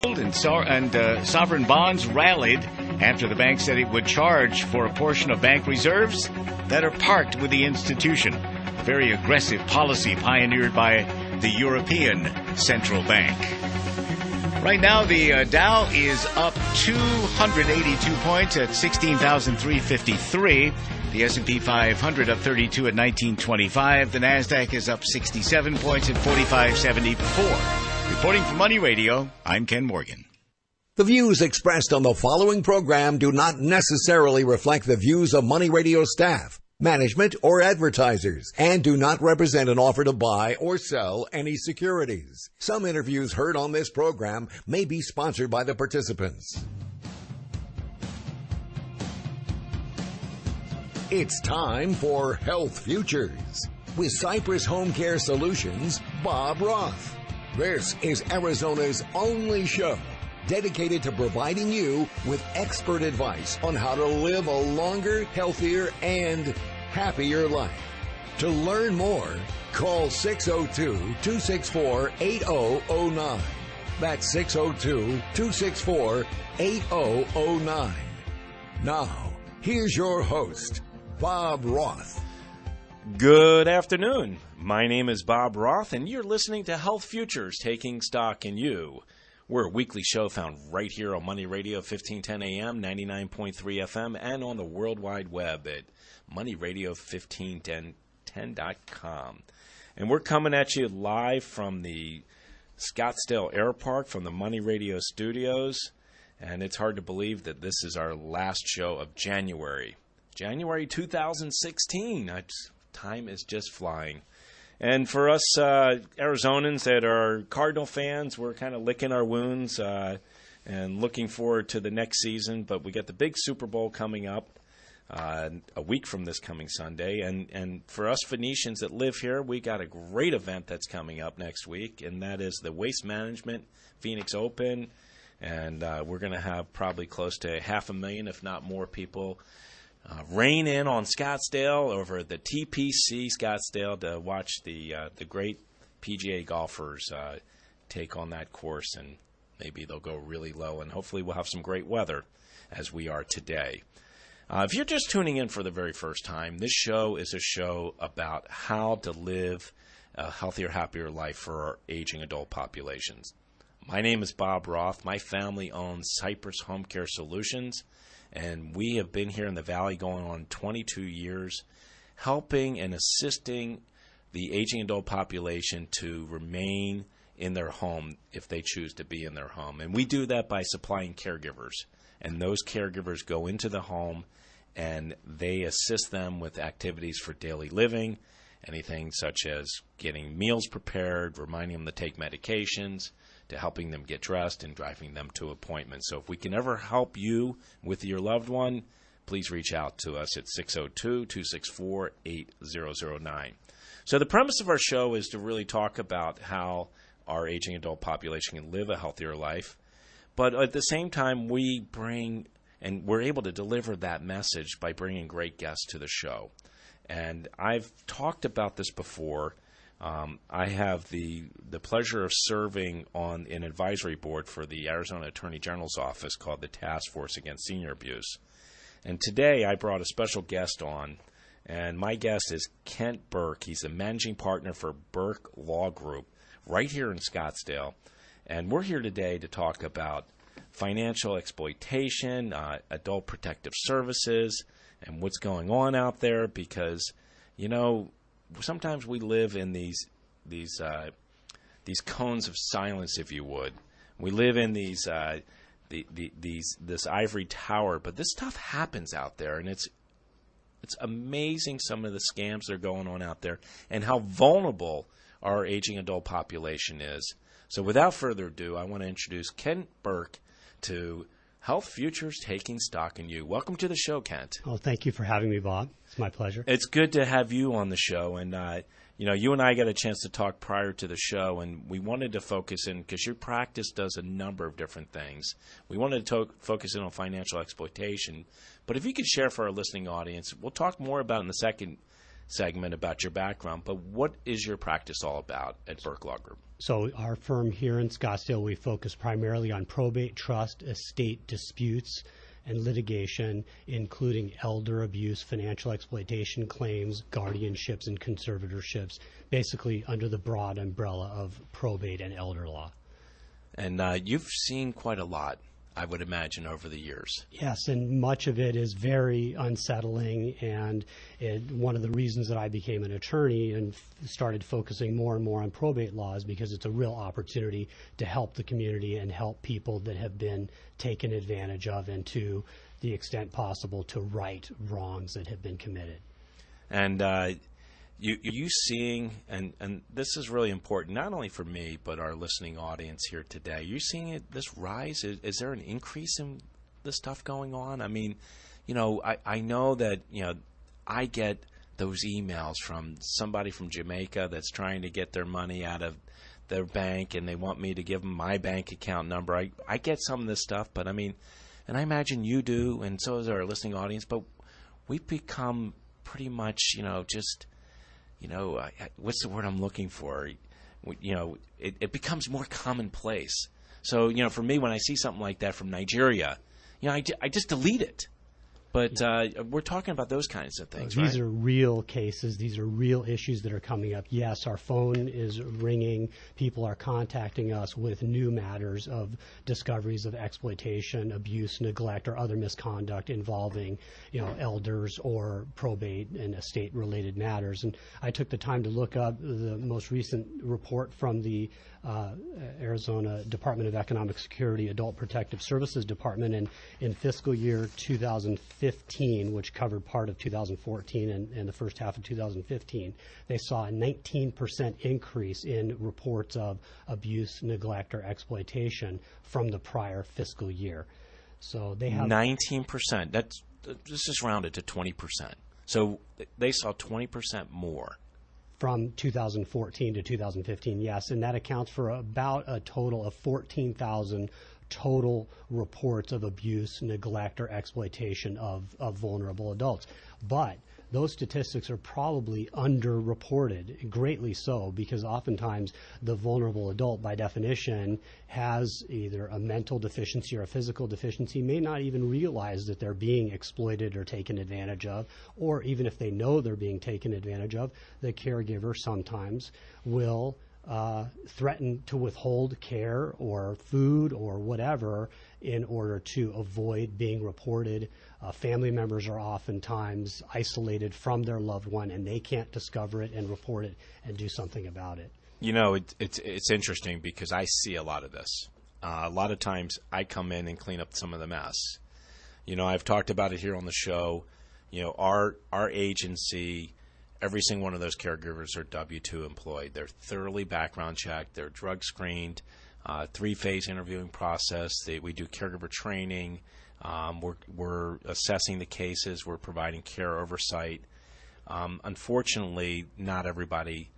And sovereign bonds rallied after the bank said it would charge for a portion of bank reserves that are parked with the institution. A very aggressive policy pioneered by the European Central Bank. Right now, the Dow is up 282 points at 16,353. The S&P 500 up 32 at 1925. The Nasdaq is up 67 points at 4574. Reporting for Money Radio, I'm Ken Morgan. The views expressed on the following program do not necessarily reflect the views of Money Radio staff, management, or advertisers, and do not represent an offer to buy or sell any securities. Some interviews heard on this program may be sponsored by the participants. It's time for Health Futures with Cypress Home Care Solutions, Bob Roth. This is Arizona's only show dedicated to providing you with expert advice on how to live a longer, healthier, and happier life. To learn more, call 602-264-8009. That's 602-264-8009. Now, here's your host, Bob Roth. Good afternoon. My name is Bob Roth, and you're listening to Health Futures, Taking Stock in You. We're a weekly show found right here on Money Radio, 1510 AM, 99.3 FM, and on the World Wide Web at moneyradio1510.com. And we're coming at you live from the Scottsdale Air Park, from the Money Radio studios. And it's hard to believe that this is our last show of January 2016. Time is just flying. And for us Arizonans that are Cardinal fans, we're kind of licking our wounds and looking forward to the next season. But we got the big Super Bowl coming up a week from this coming Sunday. And for us Phoenicians that live here, we got a great event that's coming up next week, and that is the Waste Management Phoenix Open. And we're going to have probably close to 500,000, if not more, people rain in on Scottsdale over at the TPC Scottsdale to watch the great PGA golfers take on that course, and maybe they'll go really low, and hopefully we'll have some great weather as we are today. If you're just tuning in for the very first time, this show is a show about how to live a healthier, happier life for our aging adult populations. My name is Bob Roth. My family owns Cypress Home Care Solutions, and we have been here in the Valley going on 22 years, helping and assisting the aging adult population to remain in their home if they choose to be in their home. And we do that by supplying caregivers. And those caregivers go into the home and they assist them with activities for daily living, anything such as getting meals prepared, reminding them to take medications, to helping them get dressed and driving them to appointments. So if we can ever help you with your loved one, please reach out to us at 602-264-8009. So the premise of our show is to really talk about how our aging adult population can live a healthier life. But at the same time, we bring, and we're able to deliver that message by bringing great guests to the show. And I've talked about this before. I have the pleasure of serving on an advisory board for the Arizona Attorney General's office called the Task Force Against Senior Abuse. And today I brought a special guest on, and my guest is Kent Berk. He's the managing partner for Berk Law Group right here in Scottsdale. And we're here today to talk about financial exploitation, adult protective services, and what's going on out there because, you know, sometimes we live in these cones of silence, if you would. We live in this ivory tower, but this stuff happens out there, and it's amazing some of the scams that are going on out there and how vulnerable our aging adult population is. So without further ado, I want to introduce Kent Berk to Health Futures, Taking Stock in You. Welcome to the show, Kent. Oh, thank you for having me, Bob. It's my pleasure. It's good to have you on the show. And, you and I got a chance to talk prior to the show, and we wanted to focus in, because your practice does a number of different things. We wanted to focus in on financial exploitation. But if you could share for our listening audience, we'll talk more about in the second segment about your background, but what is your practice all about at Berk Law Group? So our firm here in Scottsdale, we focus primarily on probate, trust, estate disputes, and litigation, including elder abuse, financial exploitation claims, guardianships, and conservatorships, basically under the broad umbrella of probate and elder law. And you've seen quite a lot, I would imagine, over the years. Yes, and much of it is very unsettling, and one of the reasons that I became an attorney and started focusing more and more on probate law is because it's a real opportunity to help the community and help people that have been taken advantage of, and to the extent possible to right wrongs that have been committed. And you seeing, and this is really important, not only for me, but our listening audience here today, you're seeing this rise? Is there an increase in this stuff going on? I mean, I know that, I get those emails from somebody from Jamaica that's trying to get their money out of their bank, and they want me to give them my bank account number. I get some of this stuff, but I mean, and I imagine you do, and so does our listening audience, but we've become pretty much, what's the word I'm looking for? It becomes more commonplace. So, for me, when I see something like that from Nigeria, I just delete it. But we're talking about those kinds of things, These are real cases. These are real issues that are coming up. Yes, our phone is ringing. People are contacting us with new matters of discoveries of exploitation, abuse, neglect, or other misconduct involving, elders or probate and estate-related matters. And I took the time to look up the most recent report from the Arizona Department of Economic Security Adult Protective Services Department, and in fiscal year 2015, which covered part of 2014 and the first half of 2015, they saw a 19% increase in reports of abuse, neglect, or exploitation from the prior fiscal year. So they have 19%. Let's just round it to 20%. So they saw 20% more. From 2014 to 2015, yes, and that accounts for about a total of 14,000 total reports of abuse, neglect, or exploitation of vulnerable adults. But those statistics are probably underreported, greatly so, because oftentimes the vulnerable adult, by definition, has either a mental deficiency or a physical deficiency, may not even realize that they're being exploited or taken advantage of, or even if they know they're being taken advantage of, the caregiver sometimes will threaten to withhold care or food or whatever in order to avoid being reported. Family members are oftentimes isolated from their loved one, and they can't discover it and report it and do something about it. It's interesting because I see a lot of this. A lot of times I come in and clean up some of the mess. I've talked about it here on the show. Our agency, every single one of those caregivers are W-2 employed. They're thoroughly background checked. They're drug screened, 3-phase interviewing process. We do caregiver training. We're assessing the cases. We're providing care oversight. Unfortunately, not everybody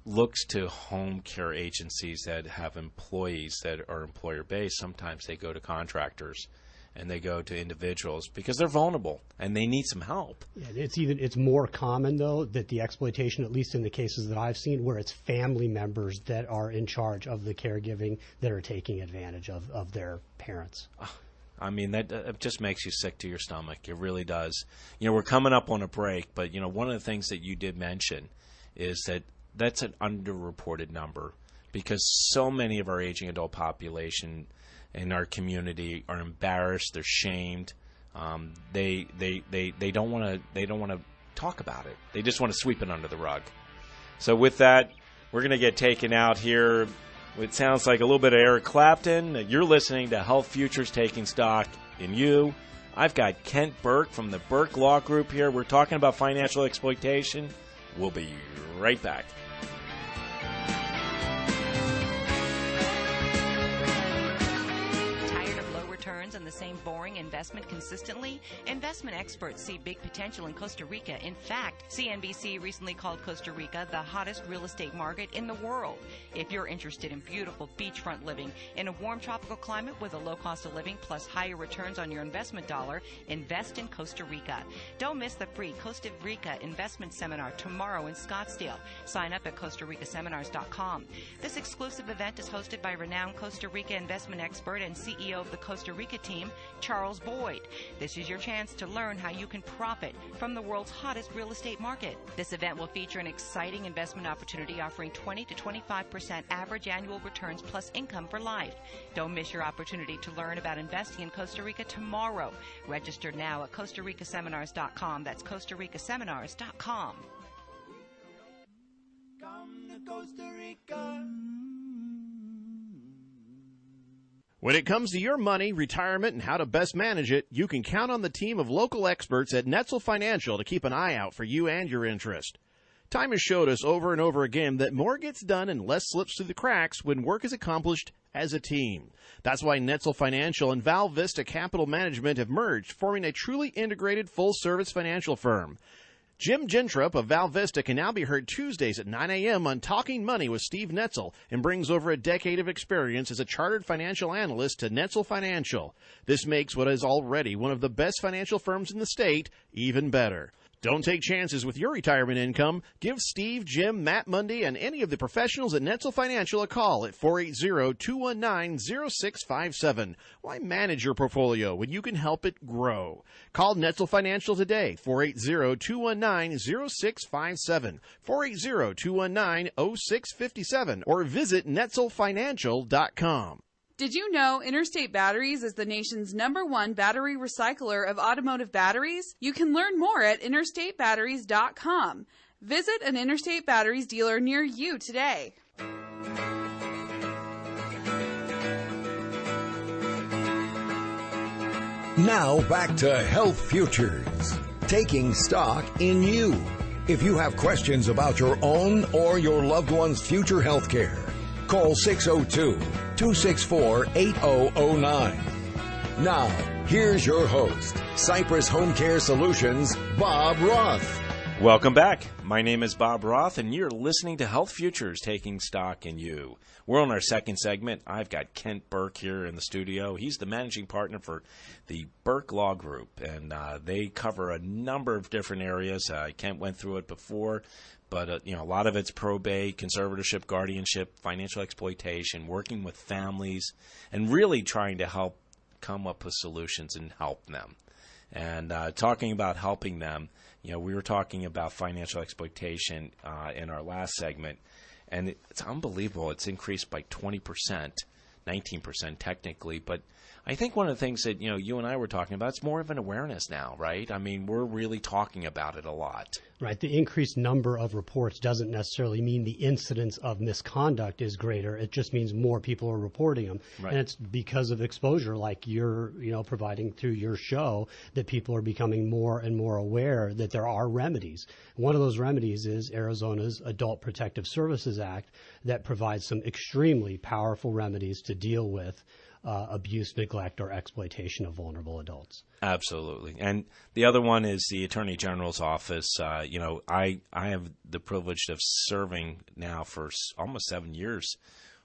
looks to home care agencies that have employees that are employer-based. Sometimes they go to contractors and they go to individuals because they're vulnerable and they need some help. Yeah, it's more common, though, that the exploitation, at least in the cases that I've seen, where it's family members that are in charge of the caregiving that are taking advantage of their parents. I mean, that just makes you sick to your stomach. It really does. We're coming up on a break, but, one of the things that you did mention is that that's an underreported number because so many of our aging adult population in our community are embarrassed. They're shamed. They don't want to talk about it. They just want to sweep it under the rug. So with that, we're going to get taken out here. It sounds like a little bit of Eric Clapton. You're listening to Health Futures Taking Stock in You. I've got Kent Berk from the Berk Law Group here. We're talking about financial exploitation. We'll be right back. returns on the same boring investment consistently? Investment experts see big potential in Costa Rica. In fact, CNBC recently called Costa Rica the hottest real estate market in the world. If you're interested in beautiful beachfront living in a warm tropical climate with a low cost of living plus higher returns on your investment dollar, invest in Costa Rica. Don't miss the free Costa Rica Investment Seminar tomorrow in Scottsdale. Sign up at CostaRicaSeminars.com. This exclusive event is hosted by renowned Costa Rica investment expert and CEO of the Costa Rica team, Charles Boyd. This is your chance to learn how you can profit from the world's hottest real estate market. This event will feature an exciting investment opportunity offering 20 to 25% average annual returns plus income for life. Don't miss your opportunity to learn about investing in Costa Rica tomorrow. Register now at CostaRicaSeminars.com. That's CostaRicaSeminars.com. Come to Costa Rica. When it comes to your money, retirement, and how to best manage it, you can count on the team of local experts at Netzel Financial to keep an eye out for you and your interest. Time has showed us over and over again that more gets done and less slips through the cracks when work is accomplished as a team. That's why Netzel Financial and Val Vista Capital Management have merged, forming a truly integrated full-service financial firm. Jim Gentrup of Val Vista can now be heard Tuesdays at 9 a.m. on Talking Money with Steve Netzel and brings over a decade of experience as a chartered financial analyst to Netzel Financial. This makes what is already one of the best financial firms in the state even better. Don't take chances with your retirement income. Give Steve, Jim, Matt Mundy, and any of the professionals at Netzel Financial a call at 480-219-0657. Why manage your portfolio when you can help it grow? Call Netzel Financial today, 480-219-0657, 480-219-0657, or visit netzelfinancial.com. Did you know Interstate Batteries is the nation's #1 battery recycler of automotive batteries? You can learn more at interstatebatteries.com. Visit an Interstate Batteries dealer near you today. Now back to Health Futures, taking stock in you. If you have questions about your own or your loved one's future health care, call 602-264-8009. Now, here's your host, Cypress Home Care Solutions, Bob Roth. Welcome back. My name is Bob Roth, and you're listening to Health Futures, taking stock in you. We're on our second segment. I've got Kent Berk here in the studio. He's the managing partner for the Berk Law Group, and they cover a number of different areas. Kent went through it before. But, a lot of it's probate, conservatorship, guardianship, financial exploitation, working with families, and really trying to help come up with solutions and help them. And talking about helping them, we were talking about financial exploitation in our last segment, and it's unbelievable. It's increased by 20%, 19% technically, but I think one of the things that, you and I were talking about, it's more of an awareness now, right? I mean, we're really talking about it a lot. Right. The increased number of reports doesn't necessarily mean the incidence of misconduct is greater. It just means more people are reporting them. Right. And it's because of exposure, like you're, providing through your show, that people are becoming more and more aware that there are remedies. One of those remedies is Arizona's Adult Protective Services Act that provides some extremely powerful remedies to deal with abuse, neglect, or exploitation of vulnerable adults. Absolutely. And the other one is the Attorney General's office. I have the privilege of serving now for almost 7 years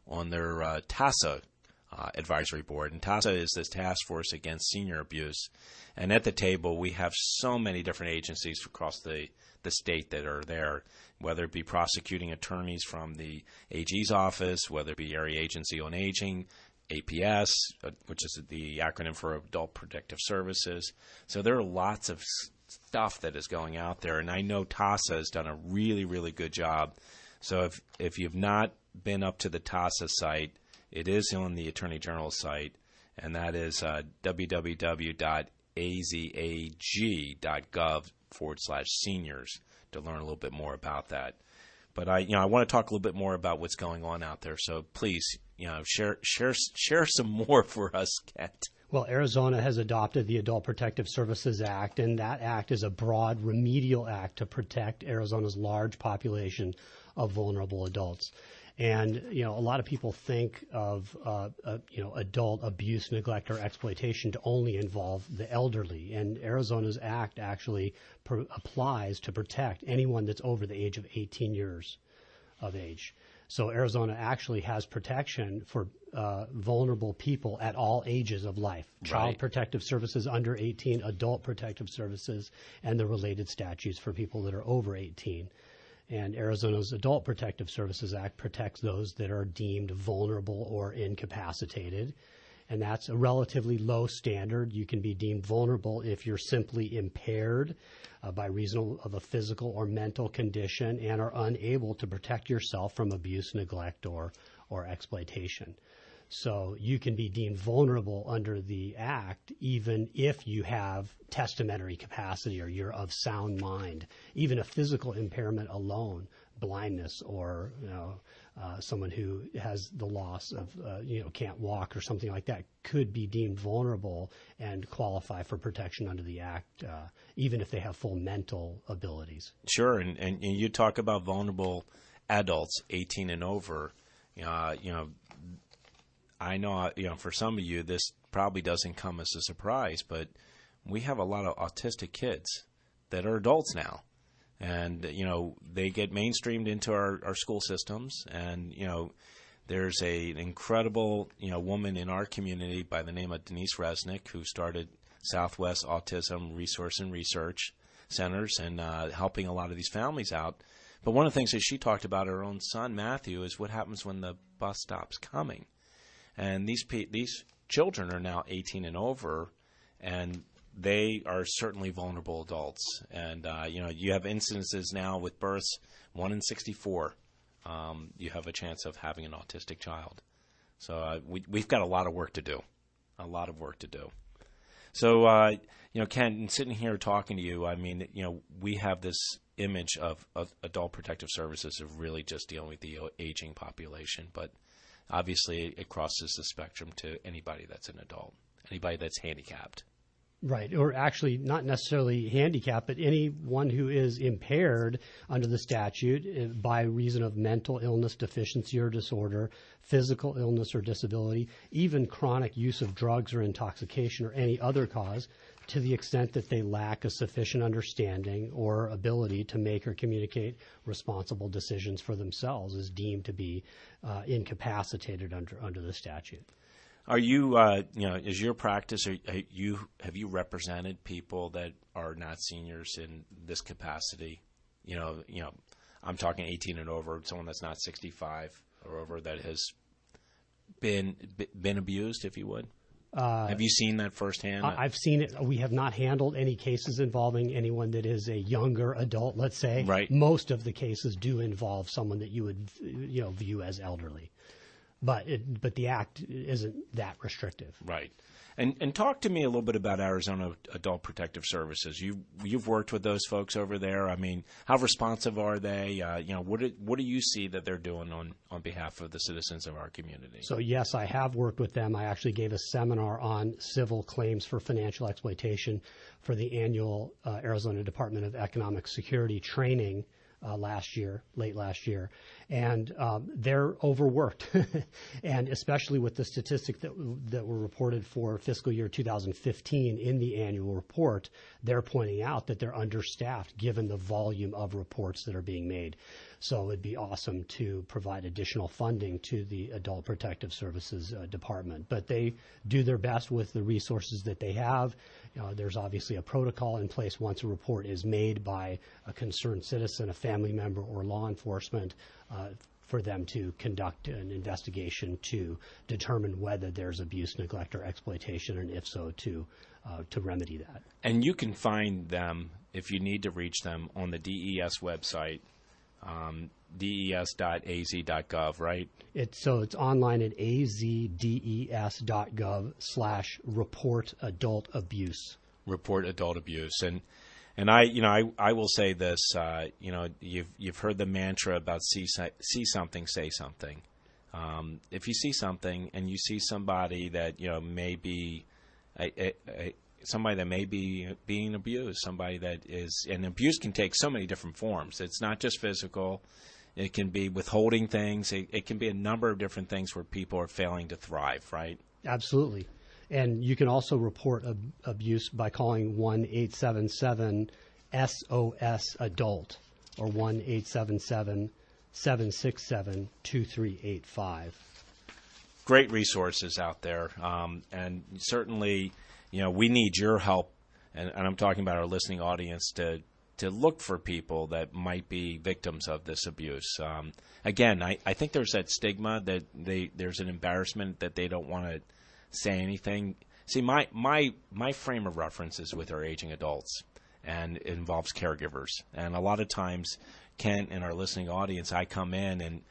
on their TASA advisory board. And TASA is this task force against senior abuse. And at the table, we have so many different agencies across the state that are there, whether it be prosecuting attorneys from the AG's office, whether it be Area Agency on Aging, APS, which is the acronym for Adult Protective Services. So there are lots of stuff that is going out there, and I know TASA has done a really, really good job. So if you've not been up to the TASA site, it is on the Attorney General's site, and that is www.azag.gov/seniors to learn a little bit more about that. But I want to talk a little bit more about what's going on out there. So please, share some more for us, Kent. Well, Arizona has adopted the Adult Protective Services Act, and that act is a broad remedial act to protect Arizona's large population of vulnerable adults. And, a lot of people think of, adult abuse, neglect, or exploitation to only involve the elderly. And Arizona's act actually applies to protect anyone that's over the age of 18 years of age. So Arizona actually has protection for vulnerable people at all ages of life. Child Protective Services under 18, Adult Protective Services, and the related statutes for people that are over 18. And Arizona's Adult Protective Services Act protects those that are deemed vulnerable or incapacitated. And that's a relatively low standard. You can be deemed vulnerable if you're simply impaired by reason of a physical or mental condition and are unable to protect yourself from abuse, neglect, or exploitation. So you can be deemed vulnerable under the Act even if you have testamentary capacity or you're of sound mind. Even a physical impairment alone, blindness, or someone who has the loss of can't walk or something like that, could be deemed vulnerable and qualify for protection under the Act, even if they have full mental abilities. Sure, and you talk about vulnerable adults 18 and over. I know, for some of you, this probably doesn't come as a surprise, but we have a lot of autistic kids that are adults now. And, they get mainstreamed into our school systems. And, there's an incredible, woman in our community by the name of Denise Resnick, who started Southwest Autism Resource and Research Centers and helping a lot of these families out. But one of the things that she talked about her own son, Matthew, is what happens when the bus stops coming. And these children are now 18 and over, and they are certainly vulnerable adults. And, you have incidences now with births, 1 in 64, you have a chance of having an autistic child. So we've got a lot of work to do, So, Ken, sitting here talking to you, I mean, we have this image of Adult Protective Services of really just dealing with the aging population, but obviously it crosses the spectrum to anybody that's an adult, anybody that's handicapped. Right, or actually not necessarily handicapped, but anyone who is impaired under the statute by reason of mental illness, deficiency, or disorder, physical illness or disability, even chronic use of drugs or intoxication or any other cause, to the extent that they lack a sufficient understanding or ability to make or communicate responsible decisions for themselves, is deemed to be incapacitated under the statute. Are you, is your practice, have you represented people that are not seniors in this capacity? I'm talking 18 and over, someone that's not 65 or over that has been abused, if you would. Have you seen that firsthand? I've seen it. We have not handled any cases involving anyone that is a younger adult, let's say. Right. Most of the cases do involve someone that you would, view as elderly. But the Act isn't that restrictive. Right. And talk to me a little bit about Arizona Adult Protective Services. You've worked with those folks over there. I mean, how responsive are they? What do you see that they're doing on behalf of the citizens of our community? So yes, I have worked with them. I actually gave a seminar on civil claims for financial exploitation for the annual Arizona Department of Economic Security training late last year, and they're overworked, and especially with the statistic that were reported for fiscal year 2015 in the annual report, they're pointing out that they're understaffed given the volume of reports that are being made. So it'd be awesome to provide additional funding to the Adult Protective Services Department. But they do their best with the resources that they have. There's obviously a protocol in place once a report is made by a concerned citizen, a family member, or law enforcement, for them to conduct an investigation to determine whether there's abuse, neglect, or exploitation, and if so, to remedy that. And you can find them, if you need to reach them, on the DES website, des.az.gov, right? It's online at azdes.gov/report adult abuse. Report adult abuse. And I will say this, you've heard the mantra about see something, say something. If you see something and you see somebody that, may be somebody that may be being abused, somebody that is, and abuse can take so many different forms. It's not just physical. It can be withholding things. It can be a number of different things where people are failing to thrive, right? Absolutely. And you can also report abuse by calling 1-877-SOS-ADULT or 1-877-767-2385. Great resources out there. And certainly, we need your help, and I'm talking about our listening audience, to look for people that might be victims of this abuse. Again, I think there's that stigma that there's an embarrassment that they don't want to say anything. See, my frame of reference is with our aging adults, and it involves caregivers. And a lot of times, Kent and our listening audience, I come in and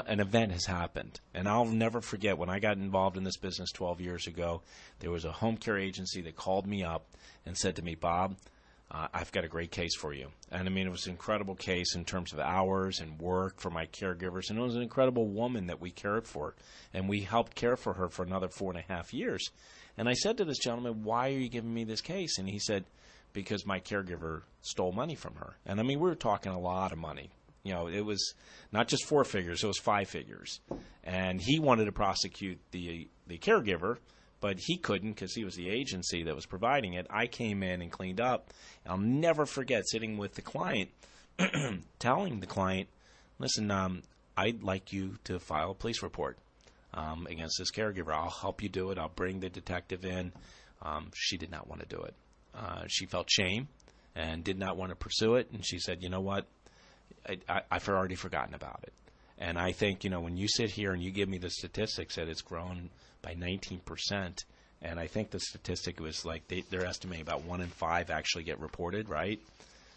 an event has happened. And I'll never forget when I got involved in this business 12 years ago, there was a home care agency that called me up and said to me, Bob, I've got a great case for you. And I mean, it was an incredible case in terms of hours and work for my caregivers. And it was an incredible woman that we cared for. And we helped care for her for another 4.5 years. And I said to this gentleman, why are you giving me this case? And he said, because my caregiver stole money from her. And I mean, we were talking a lot of money. It was not just 4 figures, it was 5 figures. And he wanted to prosecute the caregiver, but he couldn't because he was the agency that was providing it. I came in and cleaned up. I'll never forget sitting with the client, telling the client, listen, I'd like you to file a police report against this caregiver. I'll help you do it. I'll bring the detective in. She did not want to do it. She felt shame and did not want to pursue it. And she said, you know what? I've already forgotten about it. And I think, when you sit here and you give me the statistics that it's grown by 19%, and I think the statistic was like they're estimating about 1 in 5 actually get reported, right?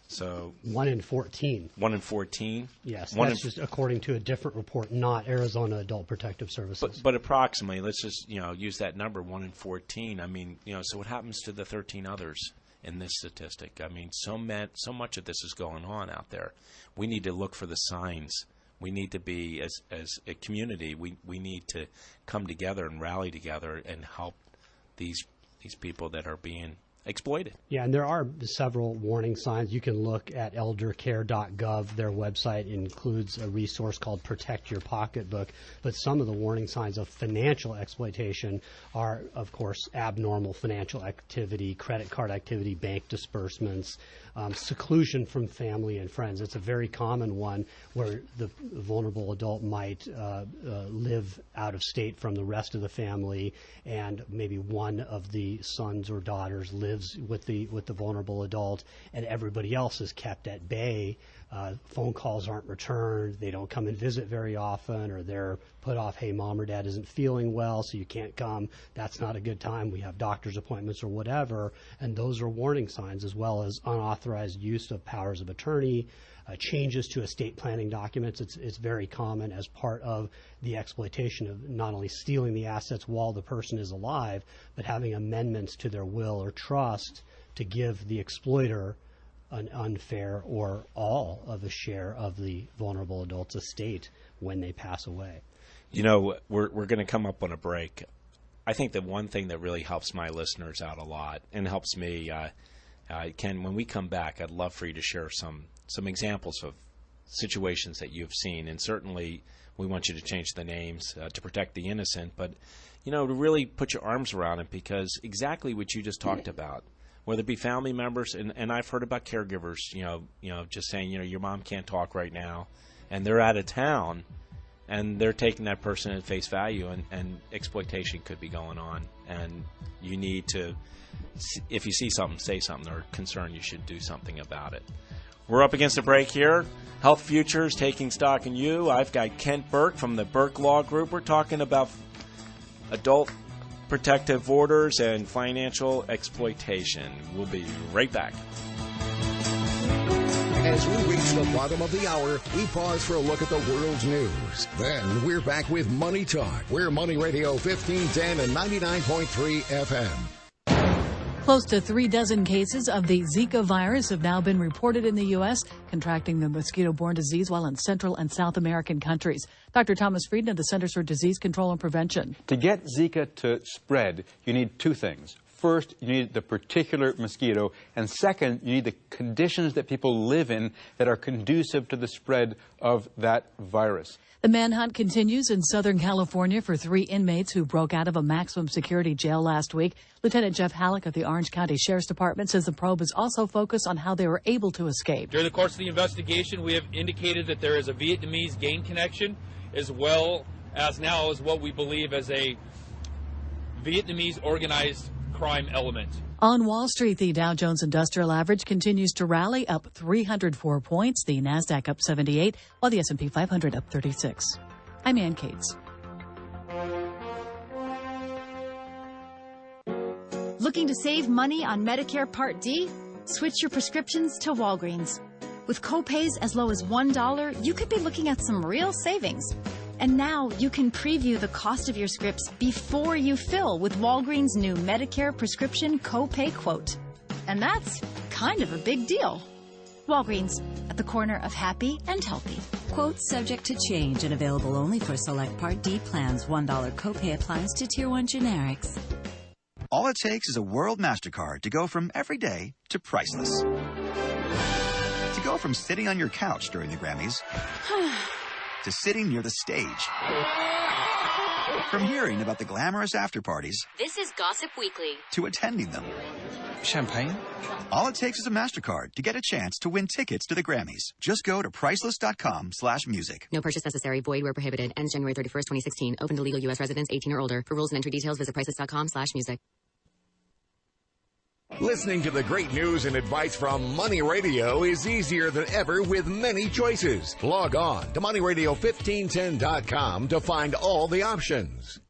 So 1 in 14. 1 in 14? Yes, that's just according to a different report, not Arizona Adult Protective Services. But approximately, let's just use that number, 1 in 14. I mean, so what happens to the 13 others in this statistic? I mean, so much of this is going on out there. We need to look for the signs. We need to be, as a community, we need to come together and rally together and help these people that are being exploited. Yeah, and there are several warning signs. You can look at eldercare.gov. Their website includes a resource called Protect Your Pocketbook. But some of the warning signs of financial exploitation are, of course, abnormal financial activity, credit card activity, bank disbursements, seclusion from family and friends. It's a very common one where the vulnerable adult might live out of state from the rest of the family, and maybe one of the sons or daughters lives with the vulnerable adult, and everybody else is kept at bay. Phone calls aren't returned. They don't come and visit very often, or they're put off, hey, mom or dad isn't feeling well, so you can't come. That's not a good time. We have doctor's appointments or whatever. And those are warning signs, as well as unauthorized use of powers of attorney, changes to estate planning documents. It's very common as part of the exploitation of not only stealing the assets while the person is alive, but having amendments to their will or trust to give the exploiter an unfair or all of a share of the vulnerable adult's estate when they pass away. We're going to come up on a break. I think that one thing that really helps my listeners out a lot and helps me, Ken, when we come back, I'd love for you to share some examples of situations that you've seen. And certainly we want you to change the names to protect the innocent, but, to really put your arms around it, because exactly what you just talked about, whether it be family members, and I've heard about caregivers, just saying, your mom can't talk right now, and they're out of town, and they're taking that person at face value, and exploitation could be going on. And you need to, if you see something, say something, or concern, you should do something about it. We're up against a break here. Health Futures, Taking Stock in You. I've got Kent Berk from the Berk Law Group. We're talking about adult protective orders and financial exploitation. We'll be right back. As we reach the bottom of the hour, we pause for a look at the world's news. Then we're back with Money Talk. We're Money Radio 1510 and 99.3 FM. Close to 36 cases of the Zika virus have now been reported in the U.S., contracting the mosquito-borne disease while in Central and South American countries. Dr. Thomas Frieden of the Centers for Disease Control and Prevention. To get Zika to spread, you need two things. First, you need the particular mosquito, and second, you need the conditions that people live in that are conducive to the spread of that virus. The manhunt continues in Southern California for 3 inmates who broke out of a maximum security jail last week. Lieutenant Jeff Halleck of the Orange County Sheriff's Department says the probe is also focused on how they were able to escape. During the course of the investigation, we have indicated that there is a Vietnamese gang connection, as well as now is what we believe as a Vietnamese organized crime element. On Wall Street, the Dow Jones Industrial Average continues to rally, up 304 points. The Nasdaq up 78, while the S&P 500 up 36. I'm Ann Cates. Looking to save money on Medicare Part D? Switch your prescriptions to Walgreens. With copays as low as $1, you could be looking at some real savings. And now you can preview the cost of your scripts before you fill with Walgreens' new Medicare prescription copay quote. And that's kind of a big deal. Walgreens, at the corner of happy and healthy. Quote subject to change and available only for select Part D plans. $1 copay applies to Tier 1 generics. All it takes is a World MasterCard to go from everyday to priceless. To go from sitting on your couch during the Grammys to sitting near the stage. From hearing about the glamorous after parties. This is Gossip Weekly. To attending them. Champagne? All it takes is a MasterCard to get a chance to win tickets to the Grammys. Just go to priceless.com/music. No purchase necessary. Void where prohibited. Ends January 31st, 2016. Open to legal U.S. residents 18 or older. For rules and entry details, visit priceless.com/music. Listening to the great news and advice from Money Radio is easier than ever with many choices. Log on to moneyradio1510.com to find all the options.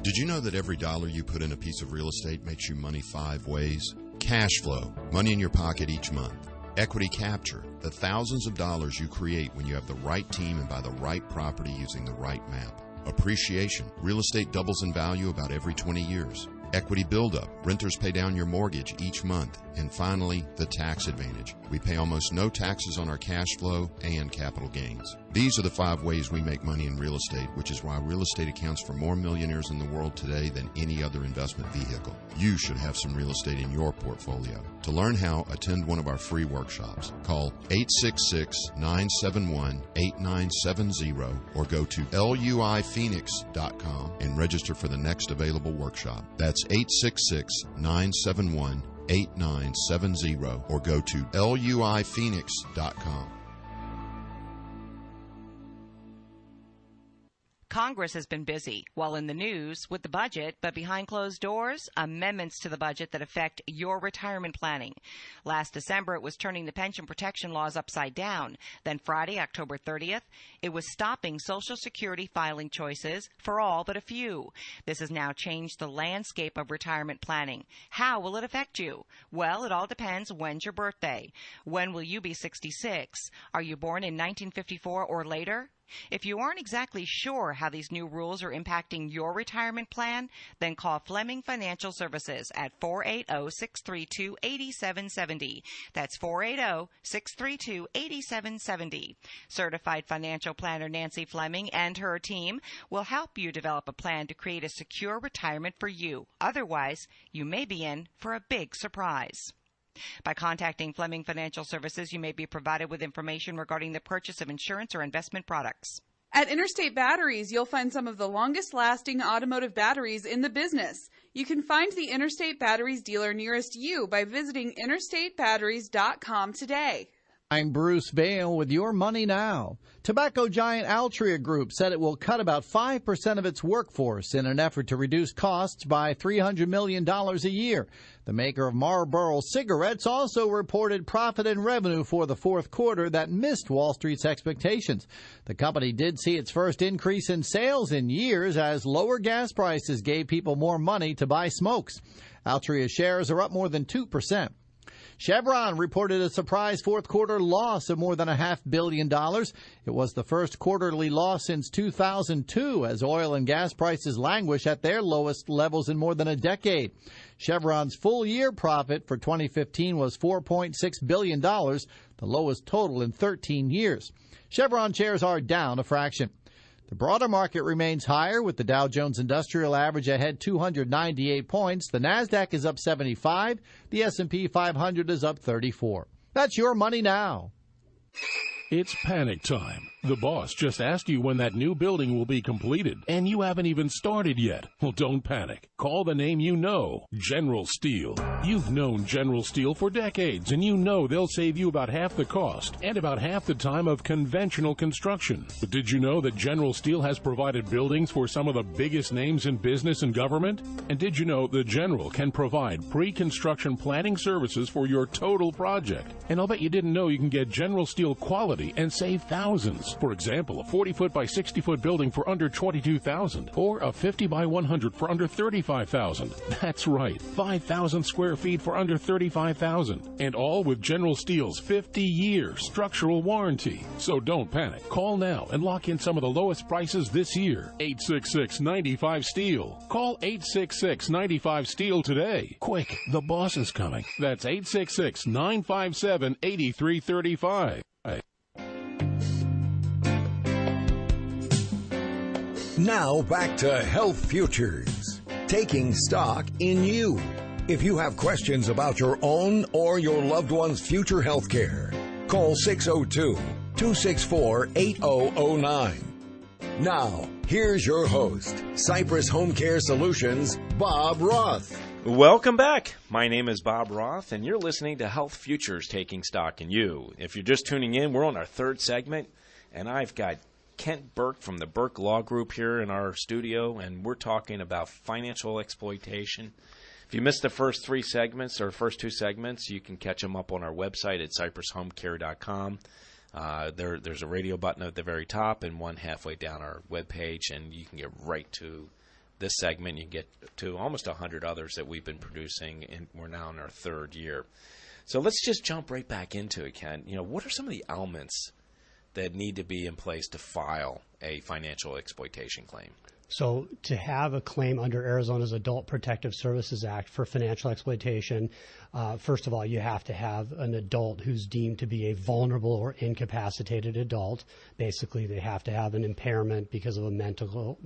Did you know that every dollar you put in a piece of real estate makes you money 5 ways? Cash flow, money in your pocket each month. Equity capture, the thousands of dollars you create when you have the right team and buy the right property using the right map. Appreciation, real estate doubles in value about every 20 years. Equity buildup, renters pay down your mortgage each month. And finally, the tax advantage. We pay almost no taxes on our cash flow and capital gains. These are the 5 ways we make money in real estate, which is why real estate accounts for more millionaires in the world today than any other investment vehicle. You should have some real estate in your portfolio. To learn how, attend one of our free workshops. Call 866-971-8970 or go to luiphoenix.com and register for the next available workshop. That's 866-971-8970 or go to luiphoenix.com. Congress has been busy while in the news with the budget, but behind closed doors, amendments to the budget that affect your retirement planning. Last December, it was turning the pension protection laws upside down. Then Friday, October 30th, it was stopping Social Security filing choices for all but a few. This has now changed the landscape of retirement planning. How will it affect you? Well, it all depends. When's your birthday? When will you be 66? Are you born in 1954 or later? If you aren't exactly sure how these new rules are impacting your retirement plan, then call Fleming Financial Services at 480-632-8770. That's 480-632-8770. Certified financial planner Nancy Fleming and her team will help you develop a plan to create a secure retirement for you. Otherwise, you may be in for a big surprise. By contacting Fleming Financial Services, you may be provided with information regarding the purchase of insurance or investment products. At Interstate Batteries, you'll find some of the longest-lasting automotive batteries in the business. You can find the Interstate Batteries dealer nearest you by visiting interstatebatteries.com today. I'm Bruce Vail with Your Money Now. Tobacco giant Altria Group said it will cut about 5% of its workforce in an effort to reduce costs by $300 million a year. The maker of Marlboro cigarettes also reported profit and revenue for the fourth quarter that missed Wall Street's expectations. The company did see its first increase in sales in years as lower gas prices gave people more money to buy smokes. Altria shares are up more than 2%. Chevron reported a surprise fourth quarter loss of more than $500 million. It was the first quarterly loss since 2002 as oil and gas prices languish at their lowest levels in more than a decade. Chevron's full-year profit for 2015 was $4.6 billion, the lowest total in 13 years. Chevron shares are down a fraction. The broader market remains higher, with the Dow Jones Industrial Average ahead 298 points. The Nasdaq is up 75. The S&P 500 is up 34. That's your money now. It's panic time. The boss just asked you when that new building will be completed, and you haven't even started yet. Well, don't panic. Call the name you know, General Steel. You've known General Steel for decades, and you know they'll save you about half the cost and about half the time of conventional construction. But did you know that General Steel has provided buildings for some of the biggest names in business and government? And did you know the General can provide pre-construction planning services for your total project? And I'll bet you didn't know you can get General Steel quality and save thousands. For example, a 40-foot by 60-foot building for under $22,000, or a 50 by 100 for under $35,000. That's right, 5,000 square feet for under $35,000, and all with General Steel's 50-year structural warranty. So don't panic. Call now and lock in some of the lowest prices this year. 866-95-STEEL. Call 866-95-STEEL today. Quick, the boss is coming. That's 866-957-8335. Now back to Health Futures, taking stock in you. If you have questions about your own or your loved one's future health care, call 602-264-8009. Now, here's your host, Cypress Home Care Solutions, Bob Roth. Welcome back. My name is Bob Roth, and you're listening to Health Futures, taking stock in you. If you're just tuning in, we're on our third segment, and I've got Kent Berk from the Berk Law Group here in our studio, and we're talking about financial exploitation. If you missed the first two segments, you can catch them up on our website at cypresshomecare.com. There's a radio button at the very top and one halfway down our webpage, and you can get right to this segment. You can get to almost 100 others that we've been producing, and we're now in our third year. So let's just jump right back into it, Ken. What are some of the elements that need to be in place to file a financial exploitation claim? So to have a claim under Arizona's Adult Protective Services Act for financial exploitation, first of all, you have to have an adult who's deemed to be a vulnerable or incapacitated adult. Basically, they have to have an impairment because of a mental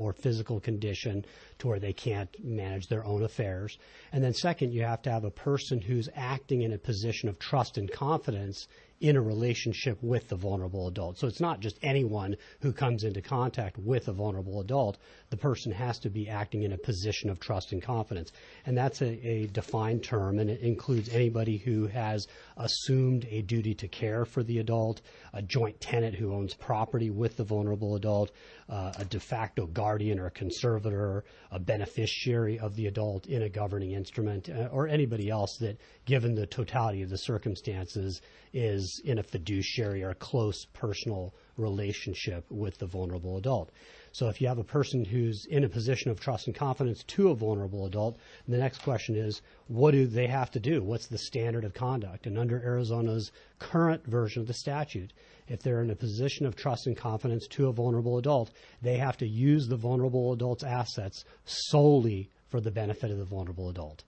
or physical condition to where they can't manage their own affairs. And then second, you have to have a person who's acting in a position of trust and confidence in a relationship with the vulnerable adult. So it's not just anyone who comes into contact with a vulnerable adult. The person has to be acting in a position of trust and confidence. And that's a defined term, and it includes anybody who has assumed a duty to care for the adult, a joint tenant who owns property with the vulnerable adult, a de facto guardian or conservator, a beneficiary of the adult in a governing instrument, or anybody else that, given the totality of the circumstances, is in a fiduciary or a close personal relationship with the vulnerable adult. So if you have a person who's in a position of trust and confidence to a vulnerable adult, the next question is, what do they have to do? What's the standard of conduct? And under Arizona's current version of the statute, if they're in a position of trust and confidence to a vulnerable adult, they have to use the vulnerable adult's assets solely for the benefit of the vulnerable adult.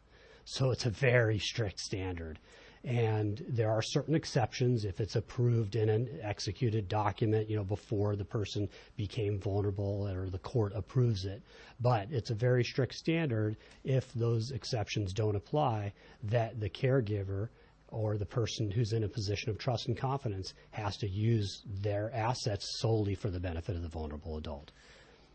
So it's a very strict standard. And there are certain exceptions if it's approved in an executed document, before the person became vulnerable or the court approves it. But it's a very strict standard if those exceptions don't apply, that the caregiver or the person who's in a position of trust and confidence has to use their assets solely for the benefit of the vulnerable adult.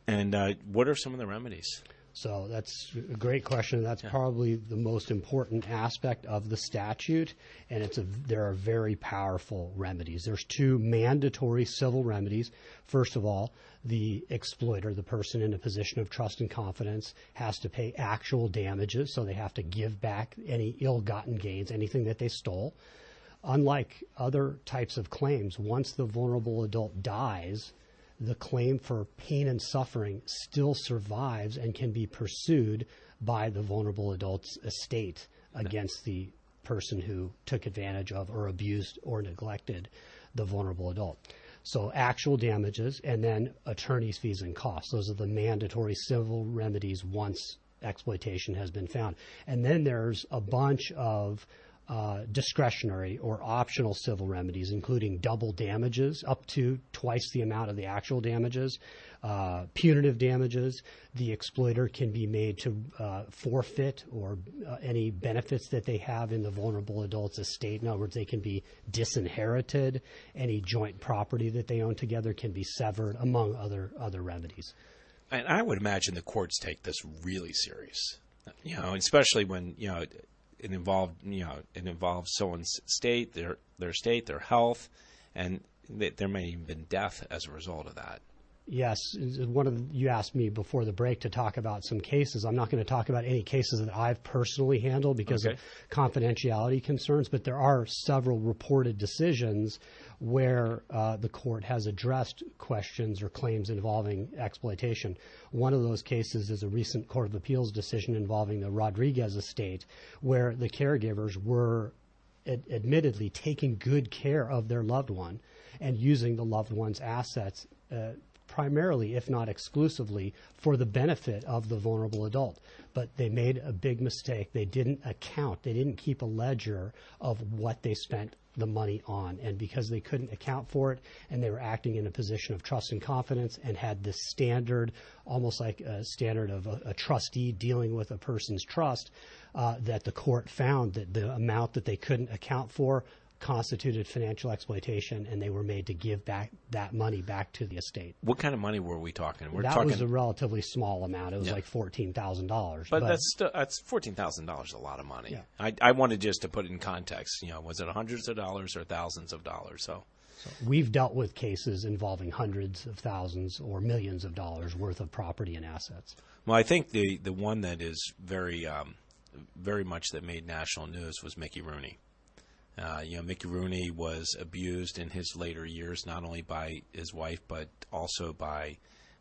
And what are some of the remedies? So that's a great question. That's probably the most important aspect of the statute, and there are very powerful remedies. There's two mandatory civil remedies. First of all, the exploiter, the person in a position of trust and confidence, has to pay actual damages, so they have to give back any ill-gotten gains, anything that they stole. Unlike other types of claims, once the vulnerable adult dies, the claim for pain and suffering still survives and can be pursued by the vulnerable adult's estate against the person who took advantage of or abused or neglected the vulnerable adult. So actual damages and then attorney's fees and costs. Those are the mandatory civil remedies once exploitation has been found. And then there's a bunch of discretionary or optional civil remedies, including double damages, up to twice the amount of the actual damages, punitive damages. The exploiter can be made to forfeit or any benefits that they have in the vulnerable adult's estate. In other words, they can be disinherited. Any joint property that they own together can be severed, among other remedies. And I would imagine the courts take this really serious, especially when it involves someone's state, their state, their health, and there may even been death as a result of that. Yes, you asked me before the break to talk about some cases. I'm not going to talk about any cases that I've personally handled because of confidentiality concerns, but there are several reported decisions where the court has addressed questions or claims involving exploitation. One of those cases is a recent Court of Appeals decision involving the Rodriguez estate, where the caregivers were admittedly taking good care of their loved one and using the loved one's assets primarily, if not exclusively, for the benefit of the vulnerable adult. But they made a big mistake. They didn't account. They didn't keep a ledger of what they spent the money on. And because they couldn't account for it, and they were acting in a position of trust and confidence and had this standard, almost like a standard of a trustee dealing with a person's trust, that the court found that the amount that they couldn't account for constituted financial exploitation, and they were made to give back that money back to the estate. What kind of money were we talking? That was a relatively small amount. It was like $14,000. But that's $14,000 a lot of money. Yeah. I wanted just to put it in context. Was it hundreds of dollars or thousands of dollars? So we've dealt with cases involving hundreds of thousands or millions of dollars worth of property and assets. Well, I think the one that is very much that made national news was Mickey Rooney. Mickey Rooney was abused in his later years, not only by his wife, but also by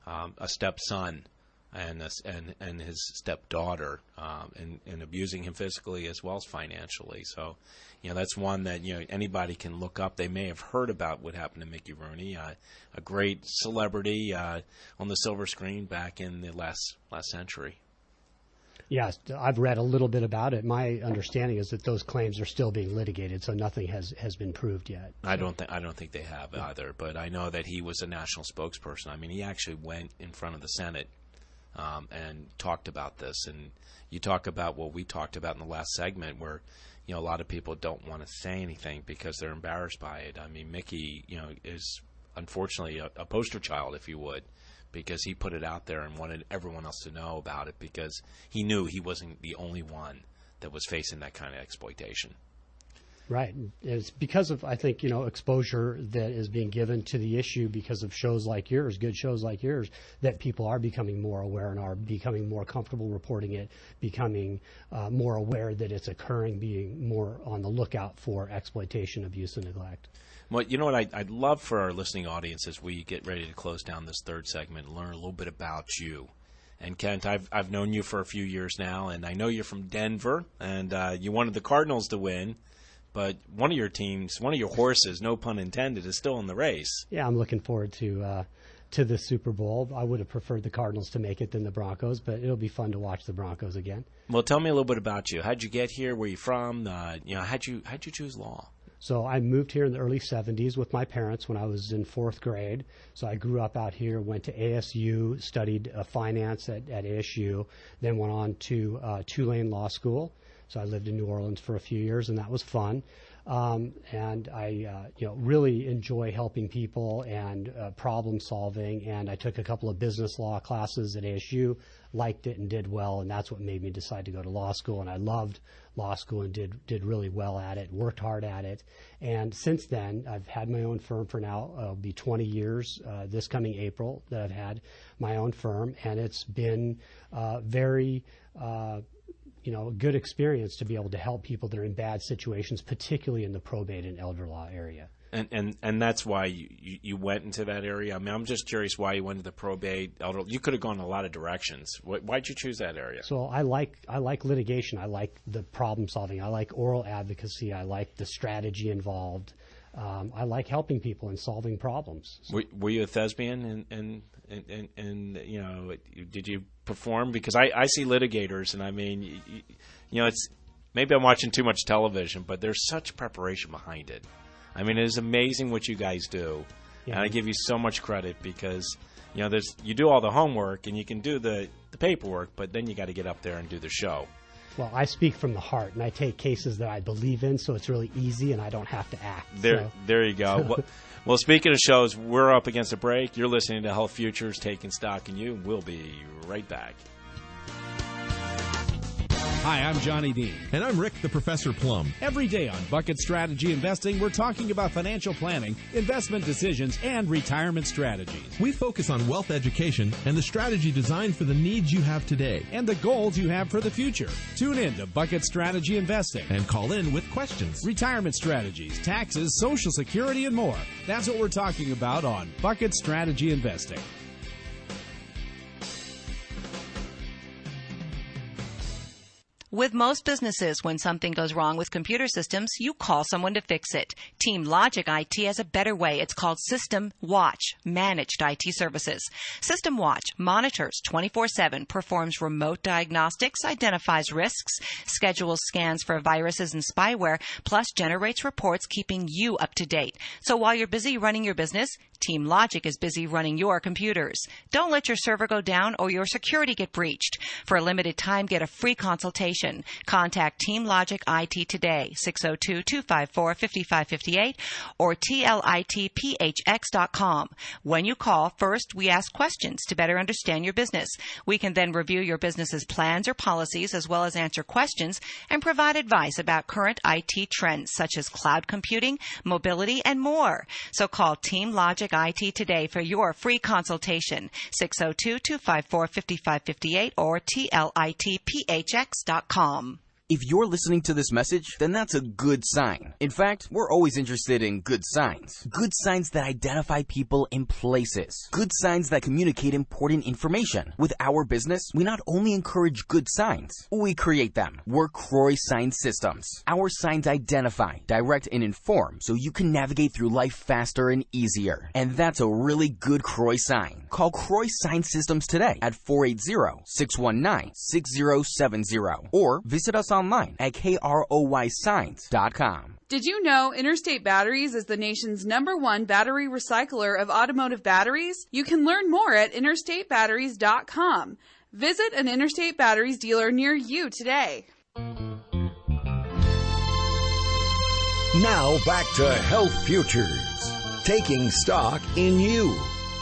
a stepson and his stepdaughter, and abusing him physically as well as financially. So, that's one that anybody can look up. They may have heard about what happened to Mickey Rooney, a great celebrity on the silver screen back in the last century. Yes, I've read a little bit about it. My understanding is that those claims are still being litigated, so nothing has been proved yet. I don't think they have either, but I know that he was a national spokesperson. I mean, he actually went in front of the Senate and talked about this. And you talk about what we talked about in the last segment, where a lot of people don't want to say anything because they're embarrassed by it. I mean, Mickey, is unfortunately a poster child, if you would, because he put it out there and wanted everyone else to know about it, because he knew he wasn't the only one that was facing that kind of exploitation. Right. It's because of, I think, exposure that is being given to the issue because of shows like yours, good shows like yours, that people are becoming more aware and are becoming more comfortable reporting it, becoming more aware that it's occurring, being more on the lookout for exploitation, abuse, and neglect. Well, you know what I'd love for our listening audience as we get ready to close down this third segment and learn a little bit about you. And Kent, I've known you for a few years now, and I know you're from Denver, and you wanted the Cardinals to win, but one of your teams, one of your horses, no pun intended, is still in the race. Yeah, I'm looking forward to the Super Bowl. I would have preferred the Cardinals to make it than the Broncos, but it'll be fun to watch the Broncos again. Well, tell me a little bit about you. How'd you get here? Where you from? How'd you choose law? So I moved here in the early 70s with my parents when I was in fourth grade. So I grew up out here, went to ASU, studied finance at ASU, then went on to Tulane Law School. So I lived in New Orleans for a few years, and that was fun. And I really enjoy helping people and problem solving. And I took a couple of business law classes at ASU, liked it and did well, and that's what made me decide to go to law school. And I loved law school and did really well at it, worked hard at it. And since then, I've had my own firm for now. It'll be 20 years this coming April that I've had my own firm, and it's been very a good experience to be able to help people that are in bad situations, particularly in the probate and elder law area. And that's why you went into that area. I mean, I'm just curious why you went to the probate elder. You could have gone in a lot of directions. Why'd you choose that area? So I like litigation. I like the problem solving. I like oral advocacy. I like the strategy involved. I like helping people and solving problems. So. Were you a thespian and did you perform? Because I see litigators, and I mean, it's maybe I'm watching too much television, but there's such preparation behind it. I mean, it is amazing what you guys do. Yeah. And I give you so much credit because, you do all the homework and you can do the paperwork, but then you got to get up there and do the show. Well, I speak from the heart, and I take cases that I believe in, so it's really easy, and I don't have to act. There you go. Well, speaking of shows, we're up against a break. You're listening to Health Futures, Taking Stock in You. We'll be right back. Hi, I'm Johnny Dean. And I'm Rick, the Professor Plum. Every day on Bucket Strategy Investing, we're talking about financial planning, investment decisions, and retirement strategies. We focus on wealth education and the strategy designed for the needs you have today and the goals you have for the future. Tune in to Bucket Strategy Investing. And call in with questions. Retirement strategies, taxes, Social Security, and more. That's what we're talking about on Bucket Strategy Investing. With most businesses, when something goes wrong with computer systems, you call someone to fix it. Team Logic IT has a better way. It's called System Watch, Managed IT Services. System Watch monitors 24/7, performs remote diagnostics, identifies risks, schedules scans for viruses and spyware, plus generates reports keeping you up to date. So while you're busy running your business, Team Logic is busy running your computers. Don't let your server go down or your security get breached. For a limited time, get a free consultation. Contact Team Logic IT today, 602-254-5558 or tlitphx.com. When you call, first we ask questions to better understand your business. We can then review your business's plans or policies as well as answer questions and provide advice about current IT trends such as cloud computing, mobility, and more. So call Team Logic IT today for your free consultation, 602-254-5558 or tlitphx.com. If you're listening to this message, then that's a good sign. In fact, we're always interested in good signs. Good signs that identify people and places. Good signs that communicate important information. With our business, we not only encourage good signs, we create them. We're Croy Sign Systems. Our signs identify, direct, and inform so you can navigate through life faster and easier. And that's a really good Croy sign. Call Croy Sign Systems today at 480-619-6070 or visit us online at kroysigns.com. Did you know Interstate Batteries is the nation's #1 battery recycler of automotive batteries? You can learn more at interstatebatteries.com. Visit an Interstate Batteries dealer near you today. Now back to Health Futures, taking stock in you.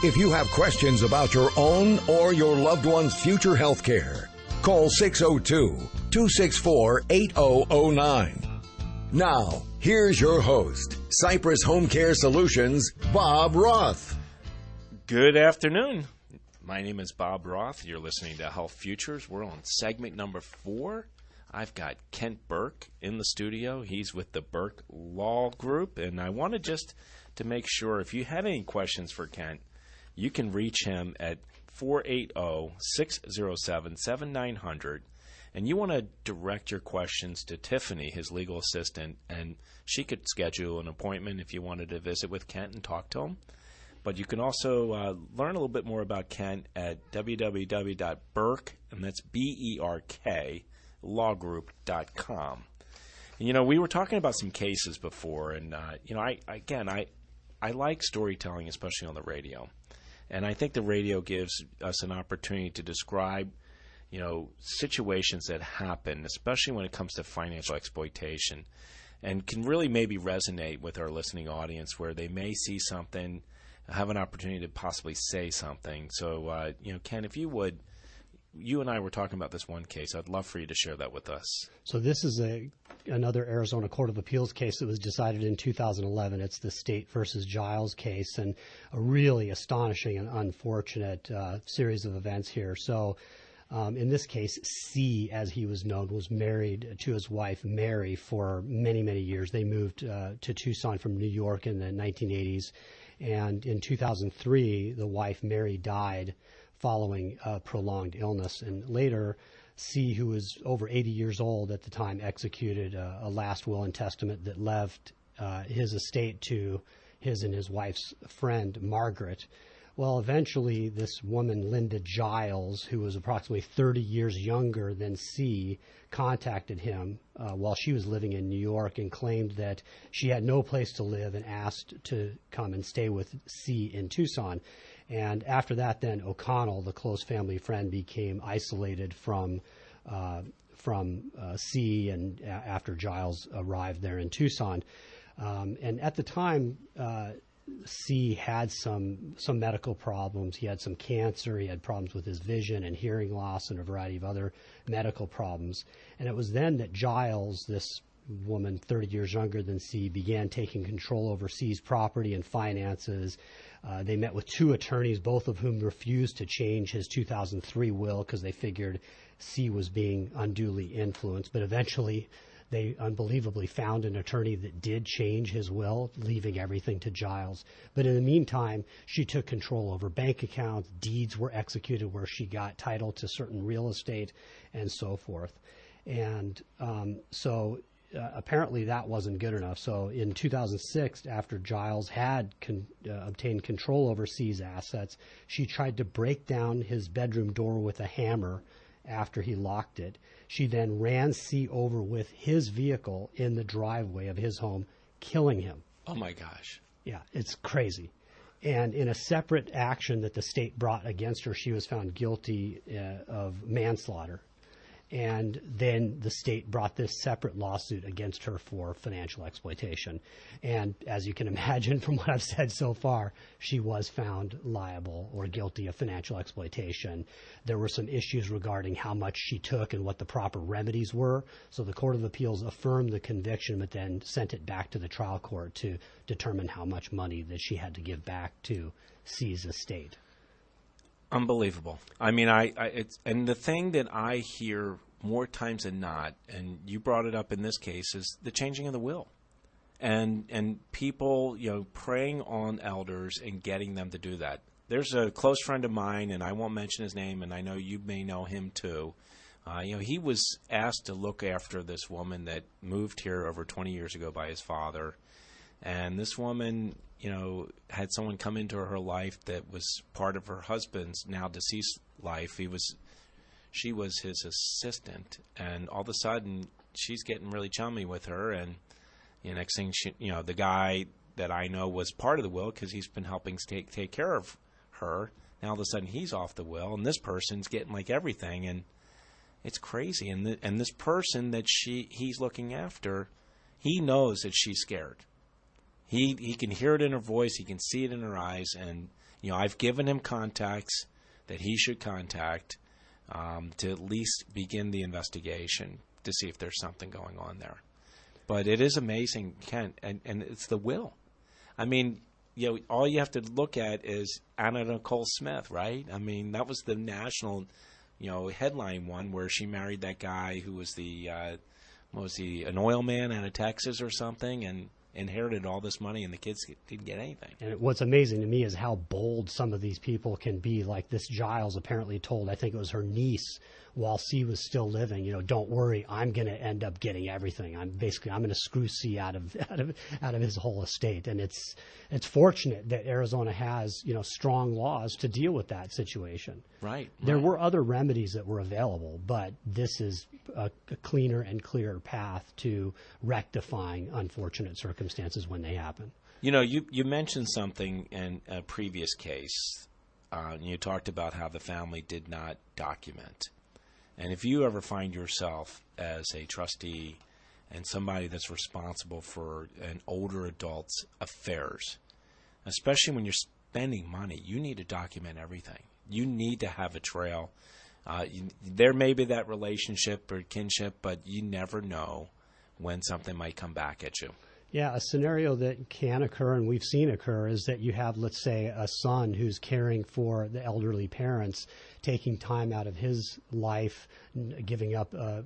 If you have questions about your own or your loved one's future health care, call 602-264-8009. Now, here's your host, Cypress Home Care Solutions, Bob Roth. Good afternoon. My name is Bob Roth. You're listening to Health Futures. We're on segment number 4. I've got Kent Berk in the studio. He's with the Berk Law Group, and I wanted just to make sure if you had any questions for Kent, you can reach him at 480-607-7900. And you want to direct your questions to Tiffany, his legal assistant, and she could schedule an appointment if you wanted to visit with Kent and talk to him. But you can also learn a little bit more about Kent at www.berk, and that's BERK, lawgroup.com. And, we were talking about some cases before, and, I like storytelling, especially on the radio. And I think the radio gives us an opportunity to describe situations that happen, especially when it comes to financial exploitation, and can really maybe resonate with our listening audience where they may see something, have an opportunity to possibly say something. So, Ken, if you would, you and I were talking about this one case. I'd love for you to share that with us. So this is another Arizona Court of Appeals case that was decided in 2011. It's the State versus Giles case, and a really astonishing and unfortunate series of events here. So in this case, C, as he was known, was married to his wife, Mary, for many, many years. They moved to Tucson from New York in the 1980s. And in 2003, the wife, Mary, died following prolonged illness. And later, C, who was over 80 years old at the time, executed a last will and testament that left his estate to his and his wife's friend, Margaret, Well, eventually, this woman, Linda Giles, who was approximately 30 years younger than C, contacted him while she was living in New York and claimed that she had no place to live and asked to come and stay with C in Tucson. And after that, then O'Connell, the close family friend, became isolated from C, and after Giles arrived there in Tucson. And at the time, C had some medical problems. He had some cancer. He had problems with his vision and hearing loss and a variety of other medical problems. And it was then that Giles, this woman 30 years younger than C, began taking control over C's property and finances. They met with 2 attorneys, both of whom refused to change his 2003 will because they figured C was being unduly influenced. But eventually, they unbelievably found an attorney that did change his will, leaving everything to Giles. But in the meantime, she took control over bank accounts, deeds were executed where she got title to certain real estate, and so forth. And apparently that wasn't good enough. So in 2006, after Giles had obtained control over C's assets, she tried to break down his bedroom door with a hammer after he locked it. She then ran C over with his vehicle in the driveway of his home, killing him. Oh, my gosh. Yeah, it's crazy. And in a separate action that the state brought against her, she was found guilty of manslaughter. And then the state brought this separate lawsuit against her for financial exploitation. And as you can imagine from what I've said so far, she was found liable or guilty of financial exploitation. There were some issues regarding how much she took and what the proper remedies were. So the Court of Appeals affirmed the conviction, but then sent it back to the trial court to determine how much money that she had to give back to C's estate. Unbelievable. I mean, and the thing that I hear more times than not, and you brought it up in this case, is the changing of the will, and people, preying on elders and getting them to do that. There's a close friend of mine, and I won't mention his name, and I know you may know him too. He was asked to look after this woman that moved here over 20 years ago by his father, and this woman, had someone come into her life that was part of her husband's now deceased life. She was his assistant, and all of a sudden she's getting really chummy with her, and next thing the guy that I know was part of the will because he's been helping take care of her. Now all of a sudden he's off the will, and this person's getting like everything, and it's crazy. And this person that he's looking after, he knows that she's scared. He can hear it in her voice. He can see it in her eyes. And, I've given him contacts that he should contact to at least begin the investigation to see if there's something going on there. But it is amazing, Kent, and it's the will. I mean, all you have to look at is Anna Nicole Smith, right? I mean, that was the national, headline one where she married that guy who was an oil man out of Texas or something, and inherited all this money, and the kids didn't get anything. And what's amazing to me is how bold some of these people can be. Like this Giles apparently told, I think it was her niece, while C was still living, don't worry, I'm going to end up getting everything. I'm going to screw C out of his whole estate. And it's fortunate that Arizona has, strong laws to deal with that situation. Right. There were other remedies that were available, but this is a cleaner and clearer path to rectifying unfortunate circumstances when they happen. You mentioned something in a previous case. You talked about how the family did not document. And if you ever find yourself as a trustee and somebody that's responsible for an older adult's affairs, especially when you're spending money, you need to document everything. You need to have a trail. There may be that relationship or kinship, but you never know when something might come back at you. Yeah, a scenario that can occur, and we've seen occur, is that you have, let's say, a son who's caring for the elderly parents, taking time out of his life, giving up, a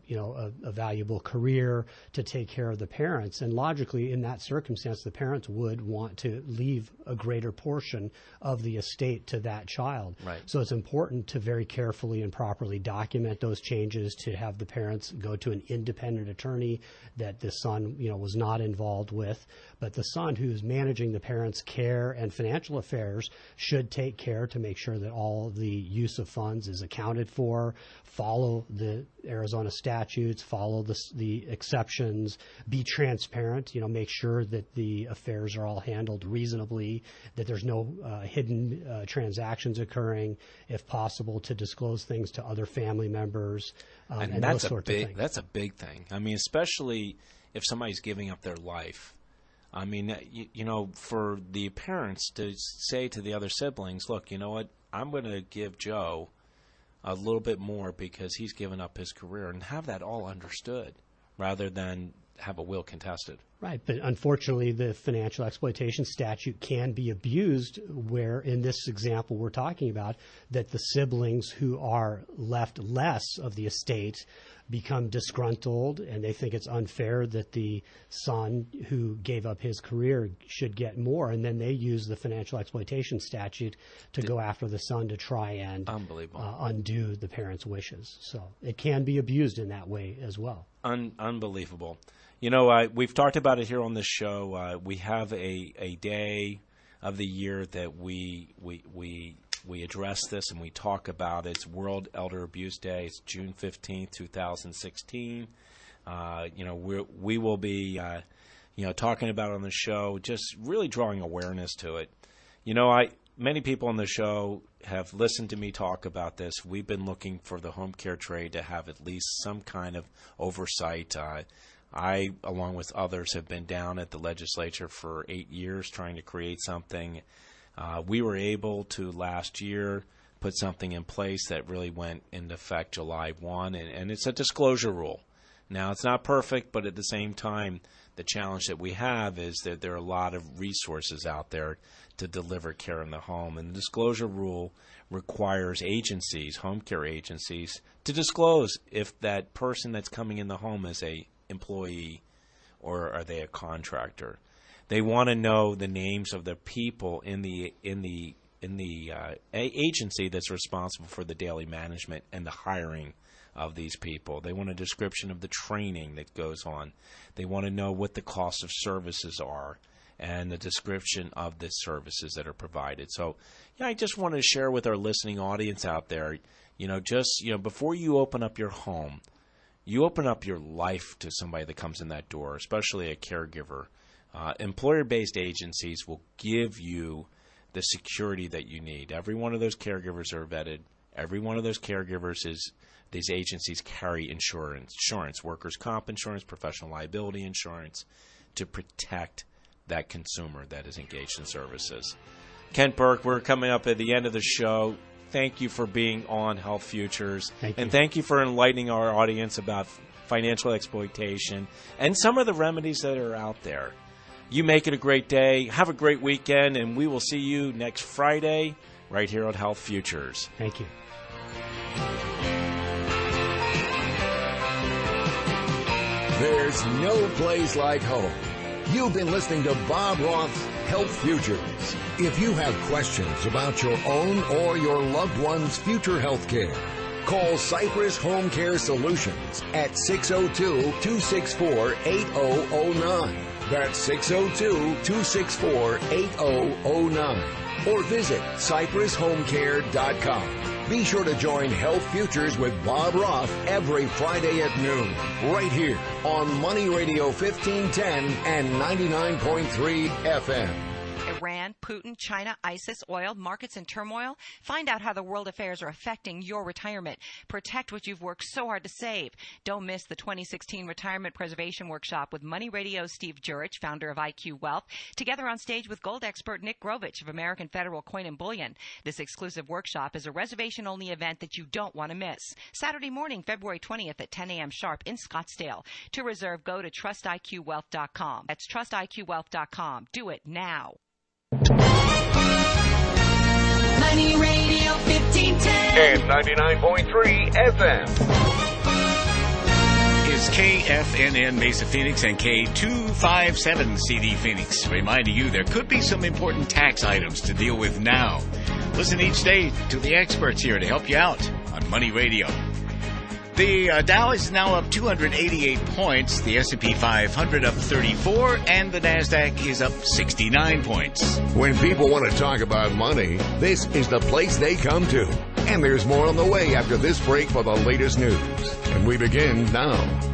valuable career to take care of the parents. And logically, in that circumstance, the parents would want to leave a greater portion of the estate to that child. Right. So it's important to very carefully and properly document those changes, to have the parents go to an independent attorney that the son, was not involved with. But the son who's managing the parents' care and financial affairs should take care to make sure that all the use of funds is accounted for, follow the Arizona statutes, follow the exceptions, be transparent, make sure that the affairs are all handled reasonably, that there's no hidden transactions occurring, if possible, to disclose things to other family members, and that's those sorts of things. That's a big thing. I mean, especially if somebody's giving up their life. I mean, for the parents to say to the other siblings, look, you know what, I'm going to give Joe a little bit more because he's given up his career, and have that all understood rather than have a will contested. Right, but unfortunately the financial exploitation statute can be abused, where in this example we're talking about, that the siblings who are left less of the estate become disgruntled, and they think it's unfair that the son who gave up his career should get more, and then they use the financial exploitation statute to go after the son to try and undo the parents' wishes. So it can be abused in that way as well. Unbelievable. We've talked about it here on this show. We have a day of the year that we address this and we talk about it. It's World Elder Abuse Day. It's June 15th, 2016. We will be, talking about it on the show, just really drawing awareness to it. Many people on the show have listened to me talk about this. We've been looking for the home care trade to have at least some kind of oversight. I, along with others, have been down at the legislature for 8 years trying to create something. We were able to last year put something in place that really went into effect July 1, and it's a disclosure rule. Now, it's not perfect, but at the same time, the challenge that we have is that there are a lot of resources out there to deliver care in the home. And the disclosure rule requires agencies, home care agencies, to disclose if that person that's coming in the home is a employee or are they a contractor. They want to know the names of the people in the agency that's responsible for the daily management and the hiring of these people. They want a description of the training that goes on. They want to know what the cost of services are and the description of the services that are provided. So, I just wanted to share with our listening audience out there, before you open up your home, you open up your life to somebody that comes in that door, especially a caregiver. Employer-based agencies will give you the security that you need. Every one of those caregivers are vetted. Every one of those caregivers these agencies carry insurance, workers' comp insurance, professional liability insurance, to protect that consumer that is engaged in services. Kent Berk, we're coming up at the end of the show. Thank you for being on Health Futures. And thank you for enlightening our audience about financial exploitation and some of the remedies that are out there. You make it a great day. Have a great weekend, and we will see you next Friday right here on Health Futures. Thank you. There's no place like home. You've been listening to Bob Roth's Health Futures. If you have questions about your own or your loved one's future health care, call Cypress Home Care Solutions at 602-264-8009. That's 602-264-8009. Or visit CypressHomeCare.com. Be sure to join Health Futures with Bob Roth every Friday at noon, right here on Money Radio 1510 and 99.3 FM. Iran, Putin, China, ISIS, oil, markets in turmoil. Find out how the world affairs are affecting your retirement. Protect what you've worked so hard to save. Don't miss the 2016 Retirement Preservation Workshop with Money Radio's Steve Jurich, founder of IQ Wealth, together on stage with gold expert Nick Grovich of American Federal Coin and Bullion. This exclusive workshop is a reservation-only event that you don't want to miss. Saturday morning, February 20th at 10 a.m. sharp in Scottsdale. To reserve, go to trustiqwealth.com. That's trustiqwealth.com. Do it now. Money Radio 15. 1410 and 99.3 FM. Is KFNN Mesa Phoenix and K257 CD Phoenix, reminding you there could be some important tax items to deal with now. Listen each day to the experts here to help you out on Money Radio. The Dow is now up 288 points, the S&P 500 up 34, and the NASDAQ is up 69 points. When people want to talk about money, this is the place they come to. And there's more on the way after this break for the latest news. And we begin now.